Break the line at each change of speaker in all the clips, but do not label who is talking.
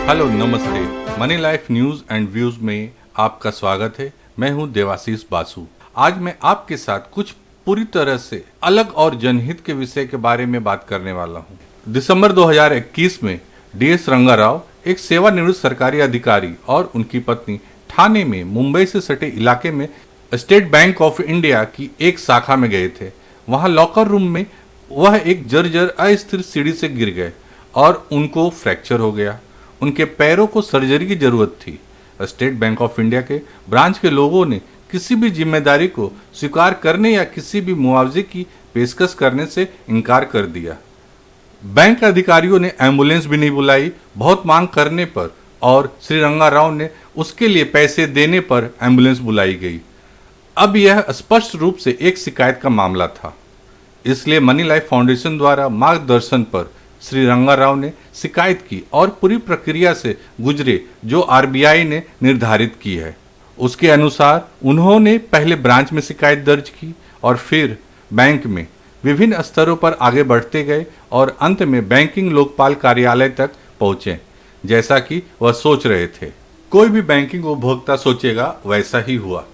Hello नमस्ते। Money life news and views में आपका स्वागत है। मैं हूं देवाशीष बासु। आज मैं आपके साथ कुछ पूरी तरह से अलग और जनहित के विषय के बारे में बात करने वाला हूं। दिसंबर 2021 में DS रंगा राव एक सेवानिवृत्त सरकारी अधिकारी और उनकी पत्नी ठाणे में मुंबई से सटे इलाके में स्टेट बैंक ऑफ इंडिया की एक शाखा में गए थे। वहां लॉकर रूम में वह एक जर्जर अस्थिर सीढ़ी से गिर गए और उनको फ्रैक्चर हो गया। उनके पैरों को सर्जरी की जरूरत थी। स्टेट बैंक ऑफ इंडिया के ब्रांच के लोगों ने किसी भी जिम्मेदारी को स्वीकार करने या किसी भी मुआवजे की पेशकश करने से इनकार कर दिया। बैंक अधिकारियों ने एम्बुलेंस भी नहीं बुलाई। बहुत मांग करने पर और श्री रंगा राव ने उसके लिए पैसे देने पर एम्बुलेंस बुलाई गई। अब यह स्पष्ट रूप से एक शिकायत का मामला था, इसलिए मनी लाइफ फाउंडेशन द्वारा मार्गदर्शन पर श्री रंगा राव ने शिकायत की और पूरी प्रक्रिया से गुजरे जो RBI ने निर्धारित की है। उसके अनुसार उन्होंने पहले ब्रांच में शिकायत दर्ज की और फिर बैंक में विभिन्न स्तरों पर आगे बढ़ते गए और अंत में बैंकिंग लोकपाल कार्यालय तक पहुंचे, जैसा कि वह सोच रहे थे। कोई भी बैंकिंग उपभोक्ता सोचेगा वैसा ही हुआ।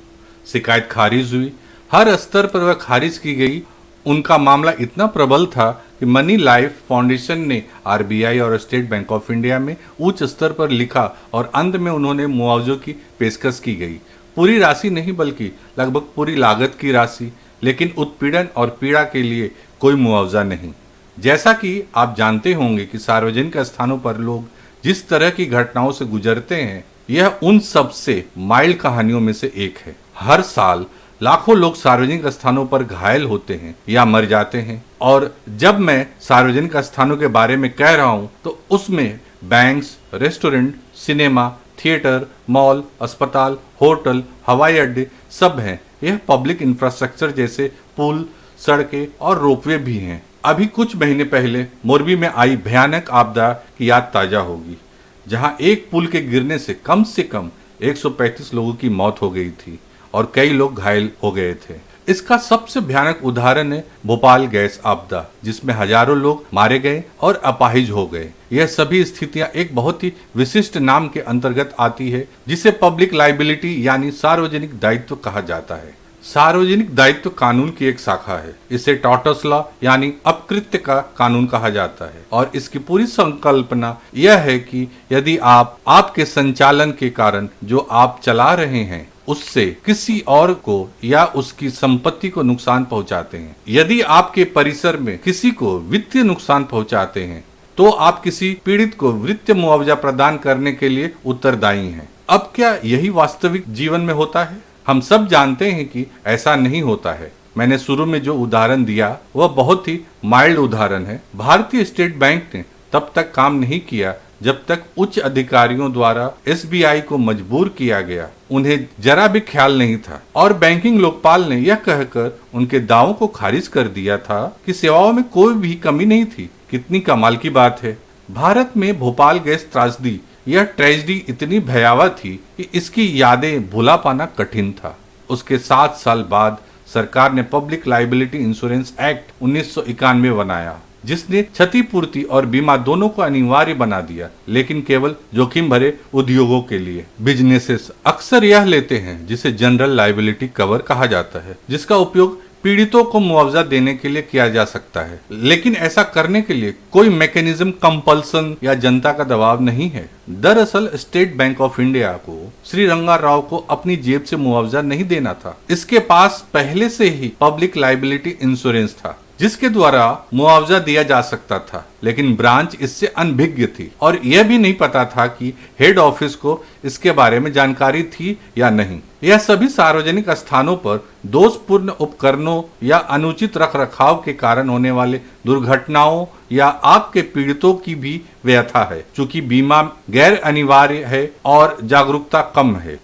शिकायत खारिज हुई। हर स्तर पर वह खारिज की गई। उनका मामला इतना प्रबल था कि मनी लाइफ फाउंडेशन ने RBI और स्टेट बैंक ऑफ इंडिया में उच्च स्तर पर लिखा और अंत में उन्होंने मुआवजों की पेशकश की गई। पूरी राशि नहीं बल्कि लगभग पूरी लागत की राशि, लेकिन उत्पीड़न और पीड़ा के लिए कोई मुआवजा नहीं। जैसा कि आप जानते होंगे कि सार्वजनिक स्थानों पर लोग जिस तरह की घटनाओं से गुजरते हैं, यह उन सबसे माइल्ड कहानियों में से एक है। हर साल लाखों लोग सार्वजनिक स्थानों पर घायल होते हैं या मर जाते हैं, और जब मैं सार्वजनिक स्थानों के बारे में कह रहा हूं तो उसमें banks, restaurant, cinema, theatre, mall, अस्पताल, होटल, हवाई अड्डे सब हैं। यह पब्लिक इंफ्रास्ट्रक्चर जैसे पुल, सड़कें और रोपवे भी हैं। अभी कुछ महीने पहले मोरबी में आई भयानक आपदा की याद ताजा होगी, जहां एक पुल के गिरने से कम 135 लोगों की मौत हो गई थी और कई लोग घायल हो गए थे। इसका सबसे भयानक उदाहरण है भोपाल गैस आपदा, जिसमें हजारों लोग मारे गए और अपाहिज हो गए। यह सभी स्थितियां एक बहुत ही विशिष्ट नाम के अंतर्गत आती है, जिसे पब्लिक लाइबिलिटी यानी सार्वजनिक दायित्व कहा जाता है। सार्वजनिक दायित्व कानून की एक शाखा है। इसे टॉर्टस लॉ यानी अपकृत्य का कानून कहा जाता है और इसकी पूरी संकल्पना यह है कि यदि आप आपके संचालन के कारण जो आप चला रहे हैं उससे किसी और को या उसकी संपत्ति को नुकसान पहुंचाते हैं, यदि आपके परिसर में किसी को वित्तीय नुकसान पहुंचाते हैं, तो आप किसी पीड़ित को वित्तीय मुआवजा प्रदान करने के लिए उत्तरदायी हैं। अब क्या यही वास्तविक जीवन में होता है? हम सब जानते हैं कि ऐसा नहीं होता है। मैंने शुरू में जो उदाहरण दिया वह बहुत ही माइल्ड उदाहरण है। भारतीय स्टेट बैंक ने तब तक काम नहीं किया जब तक उच्च अधिकारियों द्वारा SBI को मजबूर किया गया। उन्हें जरा भी ख्याल नहीं था और बैंकिंग लोकपाल ने यह कहकर उनके दावों को खारिज कर दिया था कि सेवाओं में कोई भी कमी नहीं थी। कितनी कमाल की बात है। भारत में भोपाल गैस त्रासदी, यह ट्रेजेडी इतनी भयावह थी कि इसकी यादें भुला पाना कठिन था। उसके 7 साल बाद सरकार ने पब्लिक लाइबिलिटी इंश्योरेंस एक्ट 1991 बनाया, जिसने क्षतिपूर्ति और बीमा दोनों को अनिवार्य बना दिया, लेकिन केवल जोखिम भरे उद्योगों के लिए। बिजनेसेस अक्सर यह लेते हैं जिसे जनरल लाइबिलिटी कवर कहा जाता है, जिसका उपयोग पीड़ितों को मुआवजा देने के लिए किया जा सकता है, लेकिन ऐसा करने के लिए कोई मैकेनिज्म, कंपल्सन या जनता का दबाव नहीं है। दरअसल स्टेट बैंक ऑफ इंडिया को श्री रंगा राव को अपनी जेब से मुआवजा नहीं देना था। इसके पास पहले से ही पब्लिक लाइबिलिटी इंश्योरेंस था, जिसके द्वारा मुआवजा दिया जा सकता था, लेकिन ब्रांच इससे अनभिज्ञ थी और यह भी नहीं पता था कि हेड ऑफिस को इसके बारे में जानकारी थी या नहीं। यह सभी सार्वजनिक स्थानों पर दोषपूर्ण उपकरणों या अनुचित रखरखाव के कारण होने वाले दुर्घटनाओं या आग के पीड़ितों की भी व्यथा है, चूंकि बीमा गैर अनिवार्य है और जागरूकता कम है।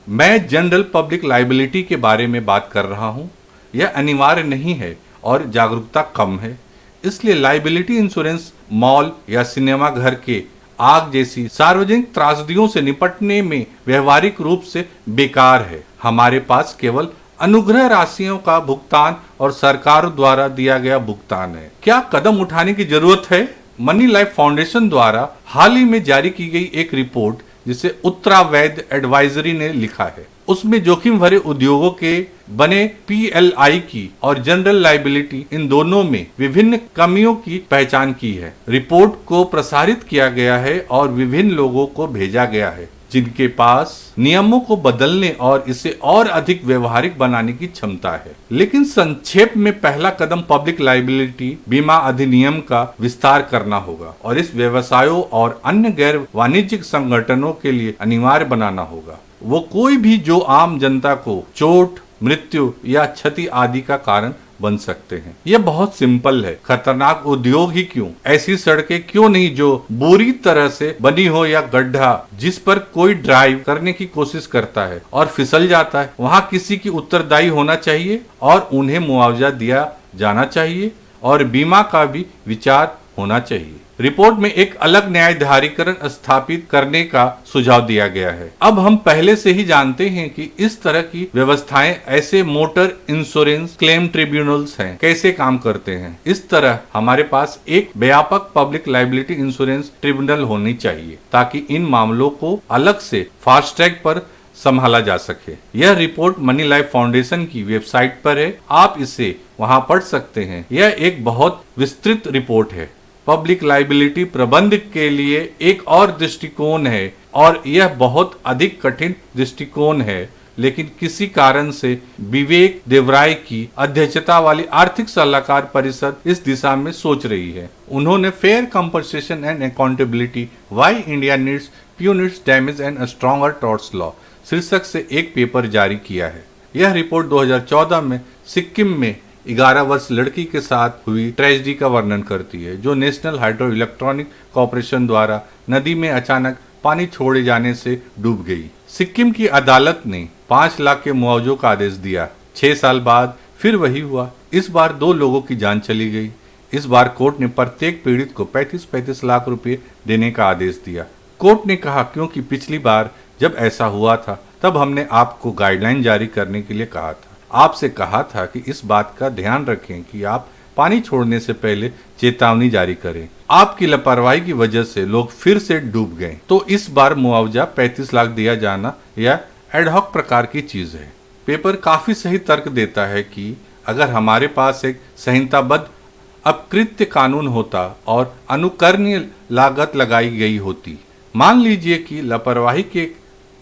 मैं जनरल पब्लिक लाइबिलिटी के बारे में बात कर रहा हूँ। यह अनिवार्य नहीं है और जागरूकता कम है, इसलिए लाइबिलिटी इंश्योरेंस मॉल या सिनेमा घर के आग जैसी सार्वजनिक त्रासदियों से निपटने में व्यवहारिक रूप से बेकार है। हमारे पास केवल अनुग्रह राशियों का भुगतान और सरकार द्वारा दिया गया भुगतान है। क्या कदम उठाने की जरूरत है? मनी लाइफ फाउंडेशन द्वारा हाल ही में जारी की गई एक रिपोर्ट जिसे उत्तरा वैध एडवाइजरी ने लिखा है, उसमें जोखिम भरे उद्योगों के बने PLI की और जनरल लाइबिलिटी इन दोनों में विभिन्न कमियों की पहचान की है। रिपोर्ट को प्रसारित किया गया है और विभिन्न लोगों को भेजा गया है जिनके पास नियमों को बदलने और इसे और अधिक व्यवहारिक बनाने की क्षमता है। लेकिन संक्षेप में पहला कदम पब्लिक लाइबिलिटी बीमा अधिनियम का विस्तार करना होगा और इस व्यवसायों और अन्य गैर वाणिज्यिक संगठनों के लिए अनिवार्य बनाना होगा। वो कोई भी जो आम जनता को चोट, मृत्यु या क्षति आदि का कारण बन सकते हैं। यह बहुत सिंपल है। खतरनाक उद्योग ही क्यों, ऐसी सड़कें क्यों नहीं जो बुरी तरह से बनी हो या गड्ढा जिस पर कोई ड्राइव करने की कोशिश करता है और फिसल जाता है, वहां किसी की उत्तरदायी होना चाहिए और उन्हें मुआवजा दिया जाना चाहिए और बीमा का भी विचार होना चाहिए। रिपोर्ट में एक अलग न्यायाधिकरण स्थापित करने का सुझाव दिया गया है। अब हम पहले से ही जानते हैं कि इस तरह की व्यवस्थाएं ऐसे मोटर इंश्योरेंस क्लेम ट्रिब्यूनल्स हैं कैसे काम करते हैं। इस तरह हमारे पास एक व्यापक पब्लिक लाइबिलिटी इंश्योरेंस ट्रिब्यूनल होनी चाहिए ताकि इन मामलों को अलग से फास्ट ट्रैक पर संभाला जा सके। यह रिपोर्ट मनी लाइफ फाउंडेशन की वेबसाइट पर है, आप इसे वहां पढ़ सकते हैं। यह एक बहुत विस्तृत रिपोर्ट है। पब्लिक लाइबिलिटी प्रबंध के लिए एक और दृष्टिकोण है और यह बहुत अधिक कठिन दृष्टिकोण है, लेकिन किसी कारण से विवेक देवराय की अध्यक्षता वाली आर्थिक सलाहकार परिषद इस दिशा में सोच रही है। उन्होंने fair compensation and accountability why India needs punitive damage and stronger torts law शीर्षक से एक पेपर जारी किया है। यह रिपोर्ट 2014 में सिक्किम में 11 वर्ष लड़की के साथ हुई ट्रेजेडी का वर्णन करती है जो नेशनल हाइड्रो इलेक्ट्रॉनिक कॉर्पोरेशन द्वारा नदी में अचानक पानी छोड़े जाने से डूब गई। सिक्किम की अदालत ने 5 लाख के मुआवजे का आदेश दिया। 6 साल बाद फिर वही हुआ। इस बार 2 लोगों की जान चली गई। इस बार कोर्ट ने प्रत्येक पीड़ित को 35-35 लाख रुपए देने का आदेश दिया। कोर्ट ने कहा क्योंकि पिछली बार जब ऐसा हुआ था तब हमने आपको गाइडलाइन जारी करने के लिए कहा था। आपसे कहा था कि इस बात का ध्यान रखें कि आप पानी छोड़ने से पहले चेतावनी जारी करें। आपकी लापरवाही की वजह से लोग फिर से डूब गए, तो इस बार मुआवजा 35 लाख दिया जाना यह एडहॉक प्रकार की चीज है। पेपर काफी सही तर्क देता है कि अगर हमारे पास एक संहिताबद्ध अपकृत्य कानून होता और अनुकरणीय लागत लगाई गई होती, मान लीजिए कि लापरवाही के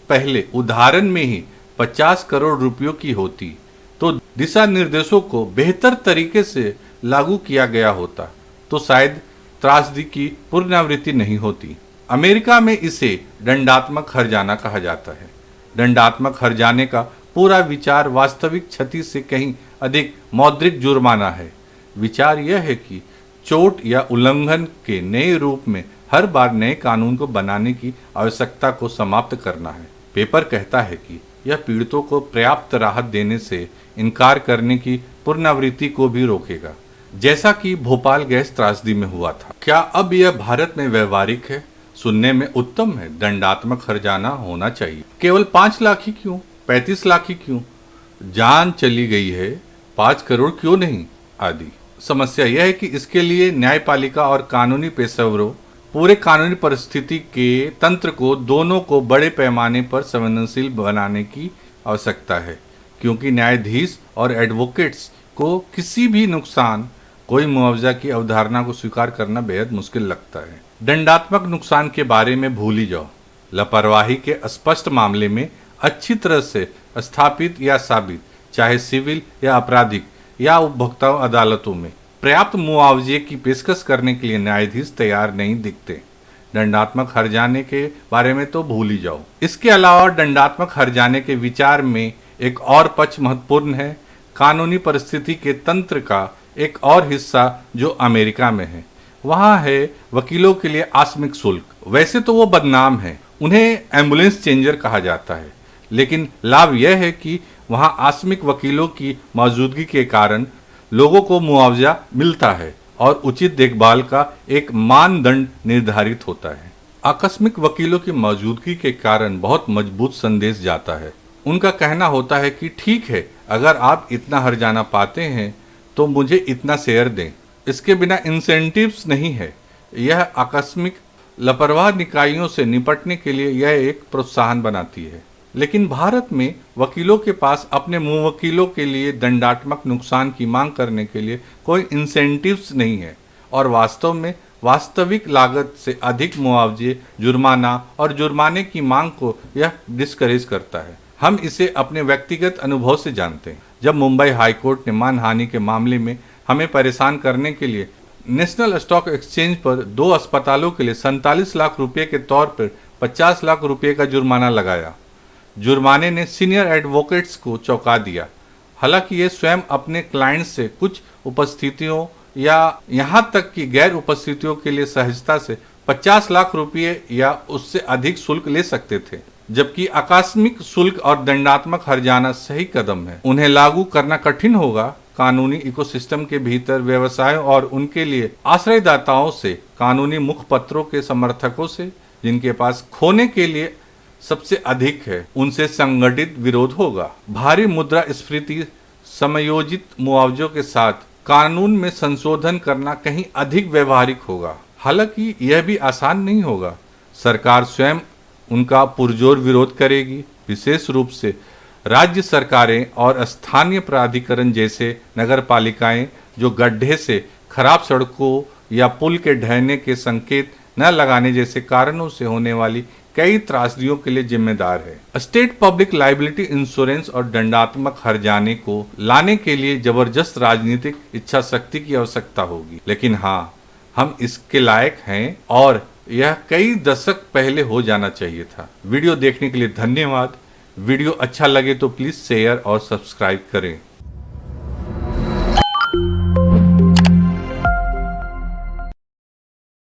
पहले उदाहरण में ही 50 करोड़ रुपयों की होती, तो दिशा निर्देशों को बेहतर तरीके से लागू किया गया होता तो शायद त्रासदी की पुनरावृत्ति नहीं होती। अमेरिका में इसे दंडात्मक हर्जाना कहा जाता है। दंडात्मक हर्जाने का पूरा विचार वास्तविक क्षति से कहीं अधिक मौद्रिक जुर्माना है। विचार यह है कि चोट या उल्लंघन के नए रूप में हर बार नए कानून को बनाने की आवश्यकता को समाप्त करना है। पेपर कहता है कि यह पीड़ितों को पर्याप्त राहत देने से इनकार करने की पुनरावृत्ति को भी रोकेगा, जैसा कि भोपाल गैस त्रासदी में हुआ था। क्या अब यह भारत में व्यवहारिक है? सुनने में उत्तम है। दंडात्मक हर्जाना होना चाहिए। केवल 5 लाख ही क्यों? 35 लाख ही क्यों? जान चली गई है, 5 करोड़ क्यों नहीं? आदि। समस्या यह है कि इसके लिए न्यायपालिका और कानूनी पेशेवरों पूरे कानूनी परिस्थिति के तंत्र को दोनों को बड़े पैमाने पर संवेदनशील बनाने की आवश्यकता है, क्योंकि न्यायाधीश और एडवोकेट्स को किसी भी नुकसान कोई मुआवजा की अवधारणा को स्वीकार करना बेहद मुश्किल लगता है। दंडात्मक नुकसान के बारे में भूल ही जाओ। लापरवाही के स्पष्ट मामले में अच्छी तरह से स्थापित या साबित, चाहे सिविल या आपराधिक या उपभोक्ता अदालतों में, पर्याप्त मुआवजे की पेशकश करने के लिए न्यायाधीश तैयार नहीं दिखते। दंडात्मक हर्जाने के बारे में तो भूल ही जाओ। इसके अलावा दंडात्मक हर्जाने के विचार में एक और पक्ष महत्वपूर्ण है, कानूनी परिस्थिति के तंत्र का एक और हिस्सा जो अमेरिका में है। वहाँ है वकीलों के लिए आकस्मिक शुल्क। वैसे तो वो बदनाम है, उन्हें एम्बुलेंस चेंजर कहा जाता है, लेकिन लाभ यह है कि वहाँ आकस्मिक वकीलों की मौजूदगी के कारण लोगों को मुआवजा मिलता है और उचित देखभाल का एक मानदंड निर्धारित होता है। आकस्मिक वकीलों की मौजूदगी के कारण बहुत मजबूत संदेश जाता है। उनका कहना होता है कि ठीक है, अगर आप इतना हर्जाना पाते हैं तो मुझे इतना शेयर दें। इसके बिना इंसेंटिव्स नहीं है। यह आकस्मिक लापरवाह निकायों से निपटने के लिए यह एक प्रोत्साहन बनाती है। लेकिन भारत में वकीलों के पास अपने मुवक्किलों के लिए दंडात्मक नुकसान की मांग करने के लिए कोई इंसेंटिव्स नहीं है और वास्तव में वास्तविक लागत से अधिक मुआवजे, जुर्माना और जुर्माने की मांग को यह डिस्करेज करता है। हम इसे अपने व्यक्तिगत अनुभव से जानते हैं। जब मुंबई हाईकोर्ट ने मानहानि के मामले में हमें परेशान करने के लिए नेशनल स्टॉक एक्सचेंज पर 2 अस्पतालों के लिए 47 लाख रुपए के तौर पर 50 लाख रुपए का जुर्माना लगाया। जुर्माने ने सीनियर एडवोकेट्स को चौंका दिया। हालांकि ये स्वयं अपने क्लाइंट्स से कुछ उपस्थितियों या यहाँ तक कि गैर उपस्थितियों के लिए सहजता से 50 लाख रुपये या उससे अधिक शुल्क ले सकते थे, जबकि आकस्मिक शुल्क और दंडात्मक हर्जाना सही कदम है। उन्हें लागू करना कठिन होगा। कानूनी इकोसिस्टम के भीतर व्यवसायों और उनके लिए आश्रयदाताओं से, कानूनी मुखपत्रों के समर्थकों से, जिनके पास खोने के लिए सबसे अधिक है, उनसे संगठित विरोध होगा। भारी मुद्रास्फीति, समयोजित मुआवजों के साथ कानून में संशोधन करना कहीं अधिक व्यवहारिक होगा। हालांकि यह भी आसान नहीं होगा। सरकार स्वयं उनका पुरजोर विरोध करेगी, विशेष रूप से राज्य सरकारें और स्थानीय प्राधिकरण जैसे नगर पालिकाएं, जो गड्ढे से, खराब सड़कों या पुल के ढहने के संकेत न लगाने जैसे कारणों से होने वाली कई त्रासदियों के लिए जिम्मेदार है। स्टेट पब्लिक लायबिलिटी इंश्योरेंस और दंडात्मक हर्जाने को लाने के लिए जबरदस्त राजनीतिक इच्छा शक्ति की आवश्यकता होगी, लेकिन हाँ, हम इसके लायक हैं और यह कई दशक पहले हो जाना चाहिए था। वीडियो देखने के लिए धन्यवाद। वीडियो अच्छा लगे तो प्लीज शेयर और सब्सक्राइब करें।